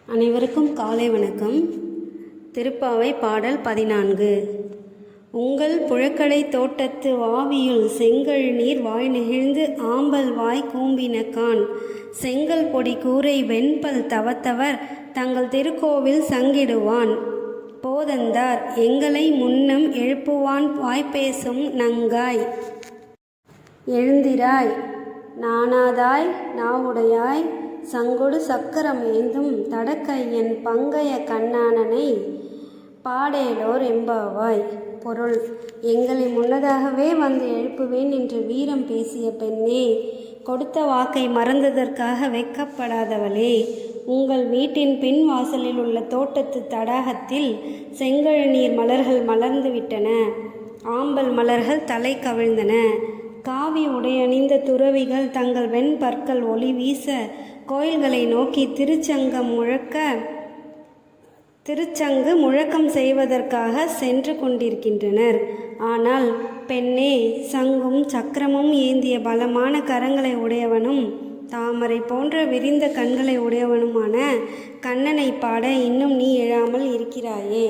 அனைவருக்கும் காலை வணக்கம். திருப்பாவை பாடல் 14. உங்கள் புழக்கடை தோட்டத்து வாவியுள் செங்கல் நீர் வாய் நெகிழ்ந்து ஆம்பல் வாய் கூம்பினகான் செங்கல் பொடி கூரை வெண்பல் தவத்தவர் தங்கள் திருக்கோவில் சங்கிடுவான் போதந்தார் எங்களை முன்னம் எழுப்புவான் வாய்ப்பேசும் நங்காய் எழுந்திராய் நாணாதாய் நாவுடையாய் சங்கொடு சக்கரம் ஏந்தும் தடக்கையன் பங்கைய கண்ணானனை பாடேலோர் எம்பாவாய். பொருள்: எங்களை முன்னதாகவே வந்து எழுப்புவேன் என்று வீரம் பேசிய பெண்ணே, கொடுத்த வாக்கை மறந்ததற்காக வெட்கப்படாதவளே, உங்கள் வீட்டின் பின் வாசலில் உள்ள தோட்டத்து தடாகத்தில் செங்கழு நீர் மலர்கள் மலர்ந்துவிட்டன. ஆம்பல் மலர்கள் தலை கவிழ்ந்தன. காவி உடையணிந்த துறவிகள் தங்கள் வெண்பற்கள் ஒளி வீச கோயில்களை நோக்கி திருச்சங்கு முழக்கம் செய்வதற்காக சென்று கொண்டிருக்கின்றனர். ஆனால் பெண்ணே, சங்கும் சக்கரமும் ஏந்திய பலமான கரங்களை உடையவனும் தாமரை போன்ற விரிந்த கண்களை உடையவனுமான கண்ணனை பாட இன்னும் நீ எழாமல் இருக்கிறாயே.